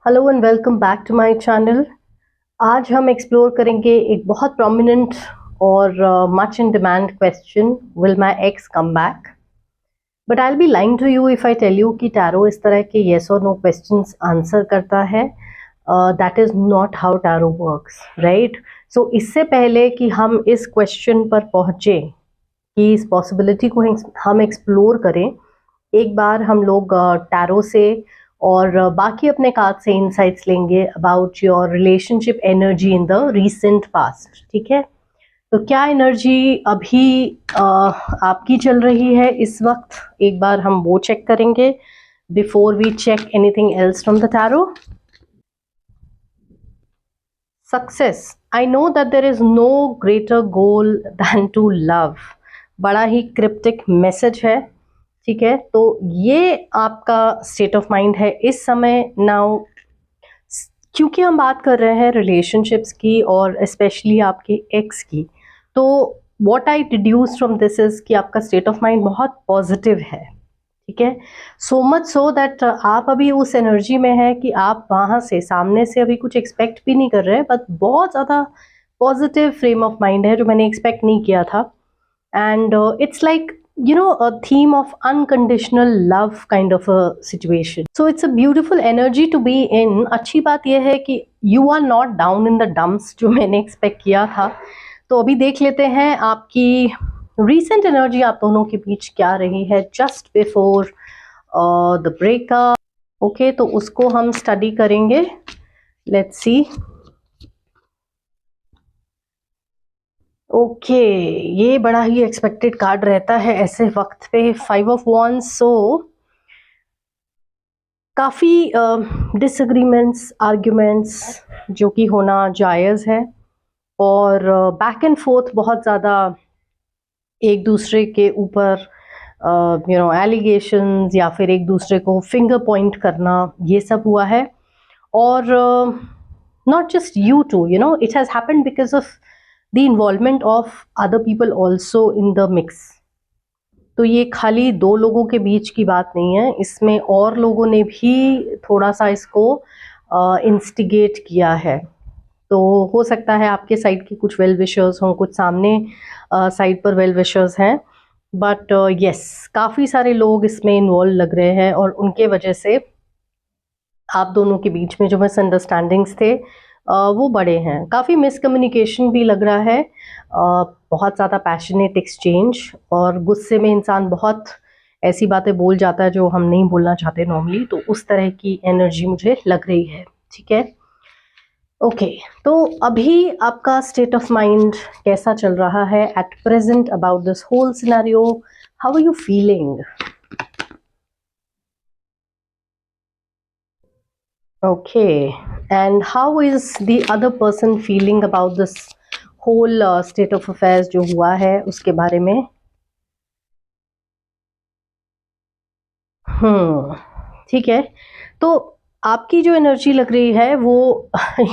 Hello and welcome back to my channel. आज हम explore करेंगे एक बहुत प्रोमिनेंट और much in demand question, will my ex come back. But I will be lying to you if I tell you कि tarot इस तरह के येस और नो क्वेश्चंस आंसर करता है। That is not how tarot works, right? So इससे पहले कि हम इस क्वेश्चन पर पहुंचे, कि इस पॉसिबिलिटी को हम एक्सप्लोर करें, एक बार हम लोग टैरो से और बाकी अपने कार्ड से इंसाइट्स लेंगे about your relationship energy in the recent past. ठीक है, तो क्या एनर्जी अभी आपकी चल रही है इस वक्त, एक बार हम वो चेक करेंगे before we check anything else from the tarot. Success, I know that there is no greater goal than to love. बड़ा ही क्रिप्टिक मैसेज है। ठीक है, तो ये आपका स्टेट ऑफ माइंड है इस समय। नाउ क्योंकि हम बात कर रहे हैं रिलेशनशिप्स की और स्पेशली आपके एक्स की, तो what I deduce from this is कि आपका स्टेट ऑफ माइंड बहुत पॉजिटिव है। ठीक है, सो मच सो दैट आप अभी उस एनर्जी में है कि आप वहां से सामने से अभी कुछ एक्सपेक्ट भी नहीं कर रहे हैं, बट बहुत ज़्यादा पॉजिटिव फ्रेम ऑफ माइंड है जो मैंने एक्सपेक्ट नहीं किया था। And it's like a theme of unconditional love kind of a situation. So it's a beautiful energy to be in. अच्छी बात यह है कि you are not down in the dumps जो मैंने एक्सपेक्ट किया था। तो अभी देख लेते हैं आपकी recent energy आप दोनों के बीच क्या रही है just before the breakup. Okay, तो उसको हम स्टडी करेंगे। Let's see. ओके, ये बड़ा ही एक्सपेक्टेड कार्ड रहता है ऐसे वक्त पे, 5 of Wands। सो काफ़ी डिसएग्रीमेंट्स, आर्ग्यूमेंट्स जो कि होना जायज़ है, और बैक एंड फोर्थ बहुत ज़्यादा एक दूसरे के ऊपर एलिगेशंस या फिर एक दूसरे को फिंगर पॉइंट करना, ये सब हुआ है। और not just you two, it has happened because of the involvement of other people also in the mix. तो ये खाली दो लोगों के बीच की बात नहीं है, इसमें और लोगों ने भी थोड़ा सा इसको इंस्टिगेट किया है। तो हो सकता है आपके साइड के कुछ वेल विशर्स हों, कुछ सामने साइड पर वेल विशर्स हैं, बट यस, काफ़ी सारे लोग इसमें इन्वॉल्व लग रहे हैं, और उनके वजह से आप दोनों के बीच में जो मिसअंडरस्टैंडिंग्स थे वो बड़े हैं। काफ़ी मिसकम्युनिकेशन भी लग रहा है, बहुत ज़्यादा पैशनेट एक्सचेंज, और गुस्से में इंसान बहुत ऐसी बातें बोल जाता है जो हम नहीं बोलना चाहते नॉर्मली, तो उस तरह की एनर्जी मुझे लग रही है। ठीक है, ओके, तो अभी आपका स्टेट ऑफ माइंड कैसा चल रहा है at present about this whole scenario? How are you feeling? Okay, and how is the other person feeling about this whole state of affairs जो हुआ है उसके बारे में? ठीक है, तो आपकी जो एनर्जी लग रही है वो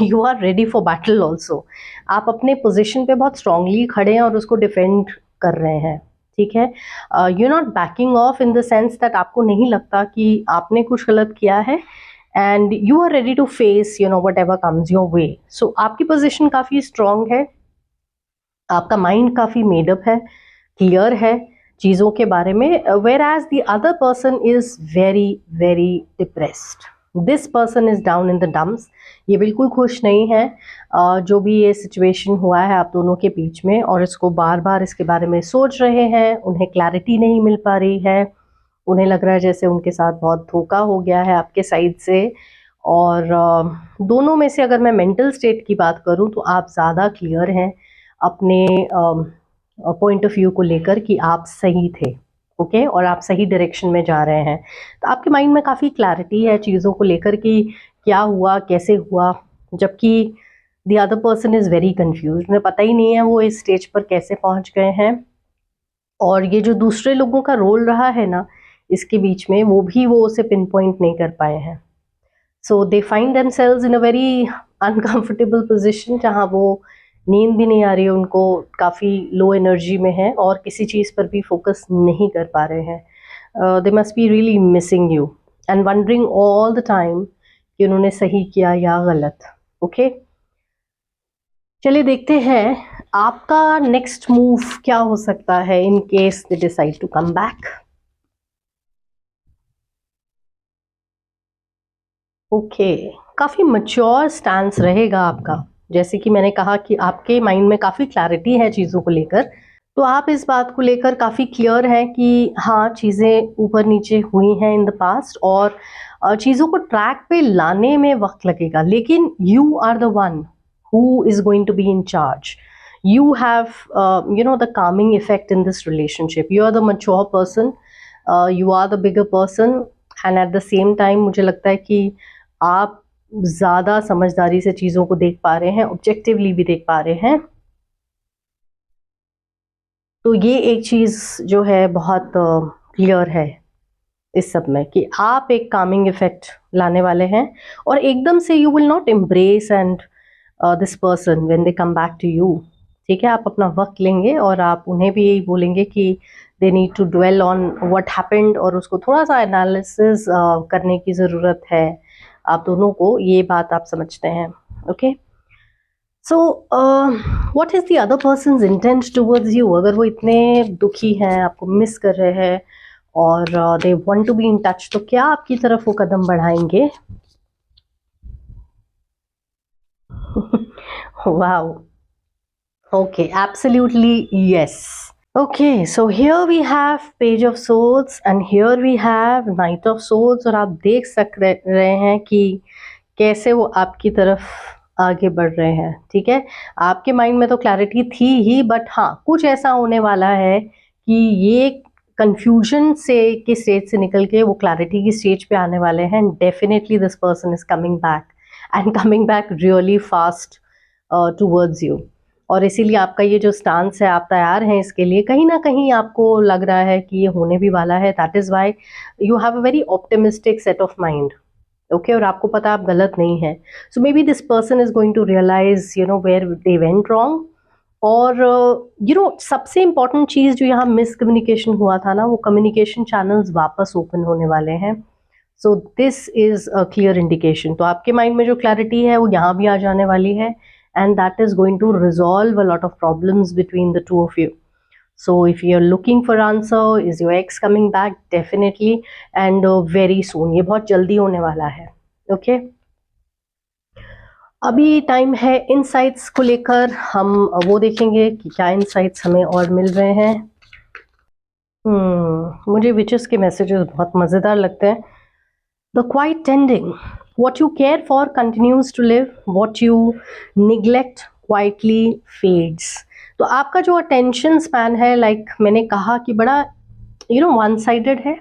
you are ready for battle also. आप अपने पोजिशन पे बहुत स्ट्रांगली खड़े हैं और उसको डिफेंड कर रहे हैं। ठीक है, you not backing off in the sense that आपको नहीं लगता कि आपने कुछ गलत किया है, and you are ready to face whatever comes your way. So आपकी पोजिशन काफ़ी स्ट्रांग है, आपका माइंड काफ़ी मेडअप है, क्लियर है चीज़ों के बारे में, where as the other person is very very depressed. This person is down in the dumps. ये बिल्कुल खुश नहीं है जो भी ये सिचुएशन हुआ है आप दोनों के बीच में, और इसको बार बार इसके बारे में सोच रहे हैं। उन्हें क्लैरिटी नहीं मिल पा रही है, उन्हें लग रहा है जैसे उनके साथ बहुत धोखा हो गया है आपके साइड से। और दोनों में से अगर मैं मेंटल स्टेट की बात करूं तो आप ज़्यादा क्लियर हैं अपने पॉइंट ऑफ व्यू को लेकर कि आप सही थे। ओके, और आप सही डायरेक्शन में जा रहे हैं। तो आपके माइंड में काफ़ी क्लैरिटी है चीज़ों को लेकर कि क्या हुआ, कैसे हुआ, जबकि the other person is very confuse. उन्हें पता ही नहीं है वो इस स्टेज पर कैसे पहुंच गए हैं, और ये जो दूसरे लोगों का रोल रहा है ना इसके बीच में, वो भी वो उसे पिन पॉइंट नहीं कर पाए हैं। So they find themselves in a very uncomfortable position, जहाँ वो नींद भी नहीं आ रही है उनको, काफ़ी लो एनर्जी में है और किसी चीज़ पर भी फोकस नहीं कर पा रहे हैं। They must be really missing you and wondering all the time कि उन्होंने सही किया या गलत। ओके, चलिए देखते हैं आपका नेक्स्ट मूव क्या हो सकता है in case they decide to come back. Okay, काफी मैच्योर स्टैंस रहेगा आपका। जैसे कि मैंने कहा कि आपके माइंड में काफी क्लैरिटी है चीजों को लेकर, तो आप इस बात को लेकर काफी क्लियर हैं कि हाँ, चीजें ऊपर नीचे हुई हैं इन द पास्ट, और चीजों को ट्रैक पे लाने में वक्त लगेगा, लेकिन you are the one who is going to be in charge. You have the calming effect in this relationship. You are the mature person, you are the bigger person, and at the same time मुझे लगता है कि आप ज़्यादा समझदारी से चीज़ों को देख पा रहे हैं, ऑब्जेक्टिवली भी देख पा रहे हैं। तो ये एक चीज़ जो है बहुत क्लियर है इस सब में कि आप एक कामिंग इफेक्ट लाने वाले हैं, और एकदम से you will not embrace and this person when they come back to you. ठीक है, आप अपना वक्त लेंगे और आप उन्हें भी यही बोलेंगे कि they need to dwell on what happened, और उसको थोड़ा सा एनालिसिस करने की ज़रूरत है आप दोनों को, ये बात आप समझते हैं। Okay, so what is the other persons intent towards you? अगर वो इतने दुखी हैं, आपको मिस कर रहे हैं और they want to be in touch, तो क्या आपकी तरफ वो कदम बढ़ाएंगे? Wow. Okay, absolutely yes. Okay, so here we have Page of Swords and here we have Knight of Swords, और आप देख रहे हैं कि कैसे वो आपकी तरफ आगे बढ़ रहे हैं। ठीक है, आपके माइंड में तो क्लैरिटी थी ही, बट हाँ, कुछ ऐसा होने वाला है कि ये कंफ्यूजन से की स्टेज से निकल के वो क्लैरिटी की स्टेज पे आने वाले हैं। Definitely this person is coming back and coming back really fast towards you, और इसीलिए आपका ये जो स्टांस है, आप तैयार हैं इसके लिए। कहीं ना कहीं आपको लग रहा है कि ये होने भी वाला है, that is why you have a very optimistic set of mind. Okay, और आपको पता आप गलत नहीं है। So maybe this person is going to realise where they went wrong, और सबसे इम्पॉर्टेंट चीज़ जो यहाँ मिसकम्युनिकेशन हुआ था ना, वो कम्युनिकेशन चैनल्स वापस ओपन होने वाले हैं। So this is a clear indication. तो आपके माइंड में जो क्लैरिटी है वो यहाँ भी आ जाने वाली है, and that is going to resolve a lot of problems between the two of you. So if you're looking for answer, is your ex coming back? Definitely, and very soon, ये बहुत जल्दी होने वाला है। okay? अभी time है insights को लेकर, हम वो देखेंगे कि क्या इनसाइट्स हमें और मिल रहे हैं। मुझे विचेस के मैसेजेस बहुत मज़ेदार लगते हैं। The quiet tending. What you care for continues to live. What you neglect quietly fades. तो आपका जो अटेंशन स्पैन है, मैंने कहा कि बड़ा वन साइडेड है,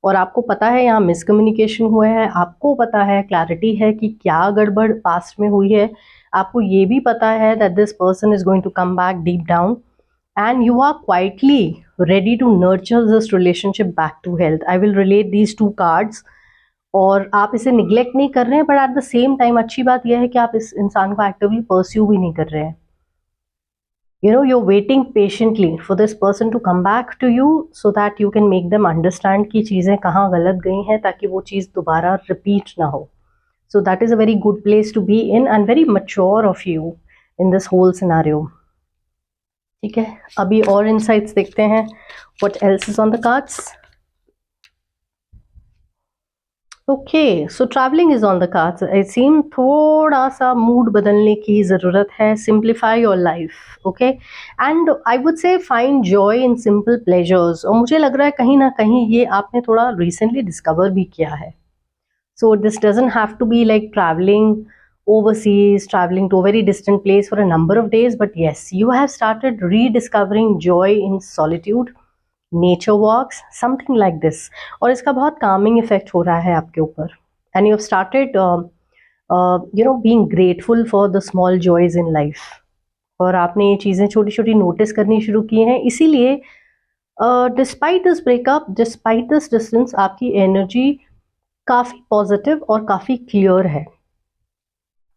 और आपको पता है यहाँ मिसकम्युनिकेशन हुआ है, आपको पता है, क्लैरिटी है कि क्या गड़बड़ पास्ट में हुई है, आपको ये भी पता है that this person is going to come back deep down, and you are quietly ready to nurture this relationship back to health. I will relate these two cards, और आप इसे निग्लेक्ट नहीं कर रहे हैं, but at the same time अच्छी बात यह है कि आप इस इंसान को एक्टिवली परस्यू भी नहीं कर रहे हैं। you're waiting patiently for this person to come back to you so that you can make them understand कि चीज़ें कहाँ गलत गई हैं, ताकि वो चीज़ दोबारा रिपीट ना हो। So that is a very good place to be in and very mature of you in this whole scenario. ठीक है, अभी और insights देखते हैं what else is on the cards. Okay, so travelling is on the cards. I seem थोड़ा सा मूड बदलने की ज़रूरत है, simplify your life. Okay, and I would say find joy in simple pleasures, और मुझे लग रहा है कहीं ना कहीं ये आपने थोड़ा रिसेंटली डिस्कवर भी किया है। So this doesn't have to be like travelling overseas, traveling to a very distant place for a number of days, but yes, you have started rediscovering joy in solitude, nature walks, something like this, और इसका बहुत calming effect हो रहा है आपके ऊपर, and you have started being grateful for the small joys in life, और आपने ये चीज़ें छोटी छोटी नोटिस करनी शुरू की हैं। इसीलिए despite this breakup, despite this distance, आपकी एनर्जी काफ़ी पॉजिटिव और काफ़ी क्लियर है।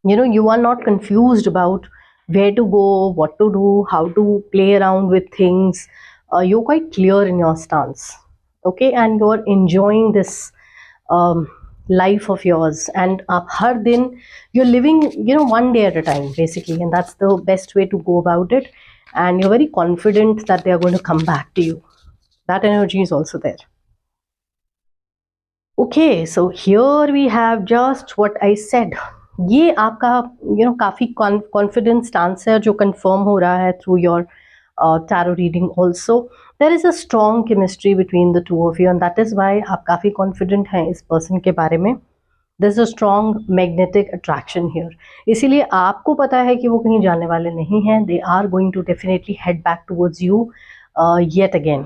you are not confused about where to go, what to do, how to play around with things. You're quite clear in your stance, okay, and you're enjoying this life of yours, and आप हर दिन you're living, you know, one day at a time basically, and that's the best way to go about it. And you're very confident that they are going to come back to you. That energy is also there. Okay, so here we have just what I said. ये आपका काफ़ी confident stance है जो confirm हो रहा है through your tarot reading also. There is a strong chemistry between the two of you, and that is why आप काफ़ी कॉन्फिडेंट हैं इस पर्सन के बारे में. There is a strong magnetic attraction here. इसीलिए आपको पता है कि वो कहीं जाने वाले नहीं हैं. They are going to definitely head back towards you yet again.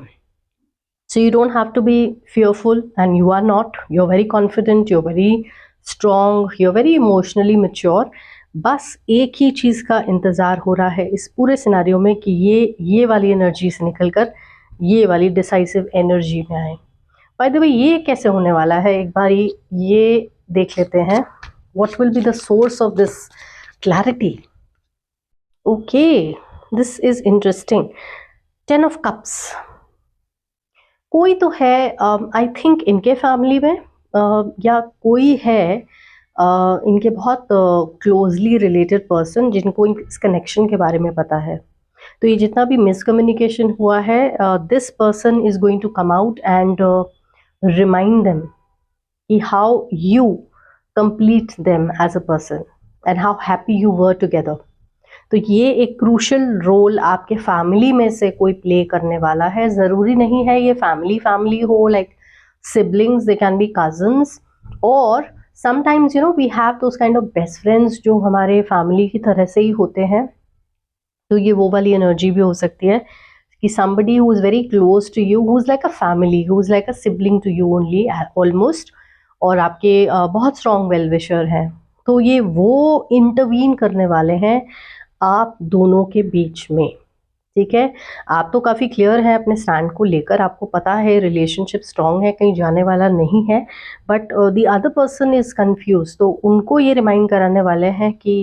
So you don't have to be fearful, and you are not. You're very confident, you're very strong, you're very emotionally mature. बस एक ही चीज़ का इंतज़ार हो रहा है इस पूरे scenario में कि ये वाली एनर्जी से निकल कर ये वाली डिसाइसिव एनर्जी में आए. बाय द वे, ये कैसे होने वाला है एक बार ये देख लेते हैं. What will be the source of this clarity? Okay, this is interesting. 10 of cups. कोई तो है, आई थिंक इनके फैमिली में या कोई है इनके बहुत क्लोजली रिलेटेड पर्सन जिनको इस कनेक्शन के बारे में पता है. तो ये जितना भी मिसकम्युनिकेशन हुआ है, this person is going to come out and remind them कि how you complete them as a person and how happy you were together. तो ये एक क्रूशल रोल आपके फैमिली में से कोई प्ले करने वाला है. ज़रूरी नहीं है ये फैमिली हो, like siblings, they can be cousins, और sometimes you know we have those kind of best friends जो हमारे फैमिली की तरह से ही होते हैं. तो ये वो वाली एनर्जी भी हो सकती है कि somebody who is very close to you, who is like a family, who is like a sibling to you only almost, और आपके बहुत स्ट्रॉन्ग वेल विशर हैं. तो ये वो इंटरवीन करने वाले हैं आप दोनों के बीच में. ठीक है, आप तो काफ़ी क्लियर हैं अपने स्टैंड को लेकर, आपको पता है रिलेशनशिप स्ट्रॉन्ग है, कहीं जाने वाला नहीं है. But the other person is confuse. तो उनको ये रिमाइंड कराने वाले हैं कि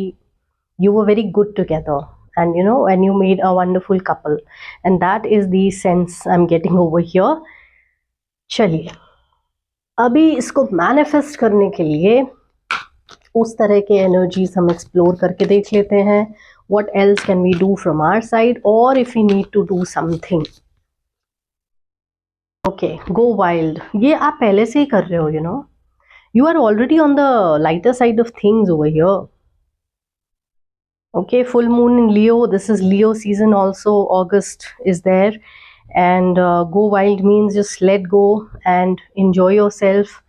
you were very good together, and you know, and you made a wonderful couple, and that is the sense I'm getting over here. चलिए, अभी इसको मैनिफेस्ट करने के लिए उस तरह के एनर्जीज हम एक्सप्लोर करके देख लेते हैं. what else can we do from our side, or if we need to do something. okay, go wild. ये आप पहले से ही कर रहे हो, you know, you are already on the lighter side of things over here. Okay, full moon in Leo. This is Leo season also. August is there, and go wild means just let go and enjoy yourself.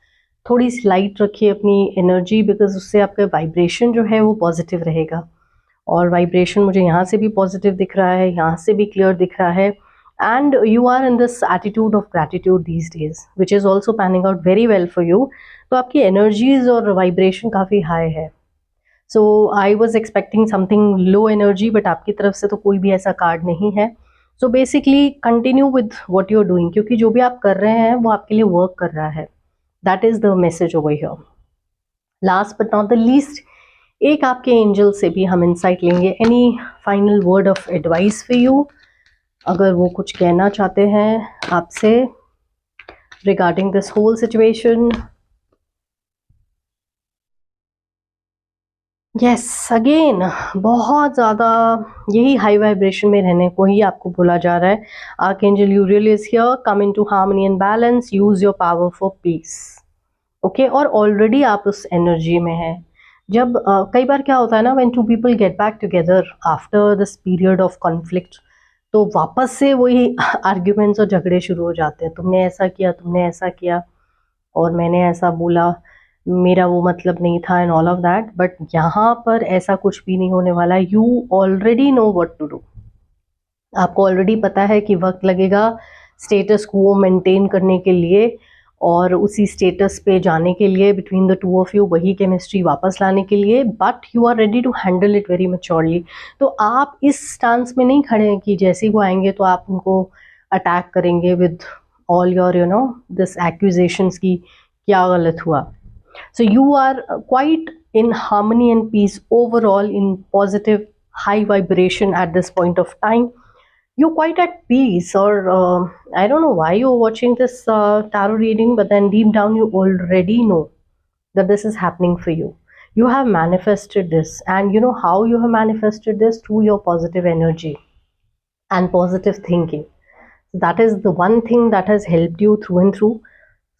थोड़ी सी light रखिए अपनी energy, because उससे आपका vibration जो है वो positive रहेगा. और वाइब्रेशन मुझे यहाँ से भी पॉजिटिव दिख रहा है, यहाँ से भी क्लियर दिख रहा है. And you are in this attitude of gratitude these days, which is also panning out very well for you. तो आपकी एनर्जीज और वाइब्रेशन काफ़ी हाई है. So I was expecting something low energy, but आपकी तरफ से तो कोई भी ऐसा कार्ड नहीं है. So basically continue with what you are doing, क्योंकि जो भी आप कर रहे हैं वो आपके लिए वर्क कर रहा है. That is the message over here. Last but not the least, एक आपके एंजल से भी हम इंसाइट लेंगे. Any final word of advice for you, अगर वो कुछ कहना चाहते हैं आपसे regarding this whole situation. Yes, again बहुत ज़्यादा यही हाई वाइब्रेशन में रहने को ही आपको बोला जा रहा है. Archangel यूरियल is here. Come into harmony and balance. Use your power for piece. Okay, और ऑलरेडी आप उस एनर्जी में हैं. जब कई बार क्या होता है ना, when two people get back together after this period of conflict, तो वापस से वही आर्ग्यूमेंट्स और झगड़े शुरू हो जाते हैं. तुमने ऐसा किया, तुमने ऐसा किया, और मैंने ऐसा बोला, मेरा वो मतलब नहीं था, and all of that. But यहाँ पर ऐसा कुछ भी नहीं होने वाला. You already know what to do. आपको ऑलरेडी पता है कि वक्त लगेगा स्टेटस को मेंटेन करने के लिए, और उसी स्टेटस पे जाने के लिए between the two of you, वही केमिस्ट्री वापस लाने के लिए. But you are ready to handle it very maturely. तो आप इस स्टांस में नहीं खड़े हैं कि जैसे ही वो आएंगे तो आप उनको अटैक करेंगे with all your you know this accusations की क्या गलत हुआ. So you are quite in harmony and peace overall, in positive high vibration at this point of time. You're quite at peace, or I don't know why you're watching this tarot reading, but then deep down you already know that this is happening for you. You have manifested this, and you know how you have manifested this? Through your positive energy and positive thinking. That is the one thing that has helped you through and through.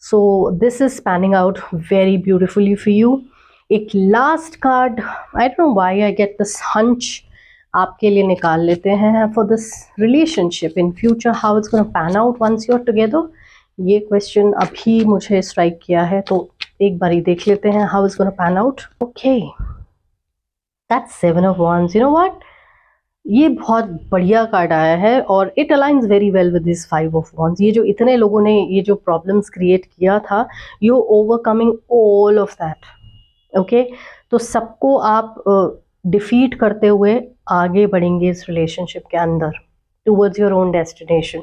So this is panning out very beautifully for you. एक last card, I don't know why I get this hunch, आपके लिए निकाल लेते हैं for this relationship in future, how it's gonna pan out once you are together. ये question अभी मुझे strike किया है, तो एक बारी देख लेते हैं how it's gonna pan out. Okay, that's 7 of wands। You know what, ये बहुत बढ़िया कार्ड आया है और it aligns very well with this 5 of wands। ये जो इतने लोगों ने ये जो प्रॉब्लम्स क्रिएट किया था, you overcoming all of that. Okay, तो सबको आप डिफीट करते हुए आगे बढ़ेंगे इस रिलेशनशिप के अंदर towards your own destination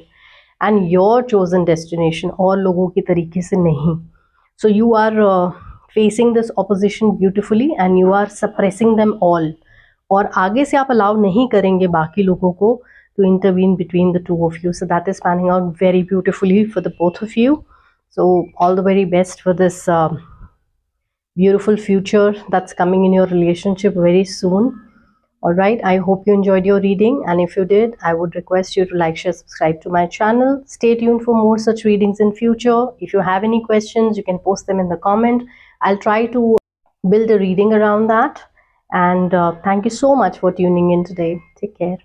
and your chosen destination, और लोगों की तरीके से नहीं। So you are facing this opposition beautifully and you are suppressing them all, और आगे से आप अलाउ नहीं करेंगे बाकी लोगों को to intervene between the two of you. So that is panning out very beautifully for the both of you. So all the very best for this beautiful future that's coming in your relationship very soon. All right, I hope you enjoyed your reading, and if you did, I would request you to like, share, subscribe to my channel. Stay tuned for more such readings in future. If you have any questions, you can post them in the comment. I'll try to build a reading around that. And thank you so much for tuning in today. Take care.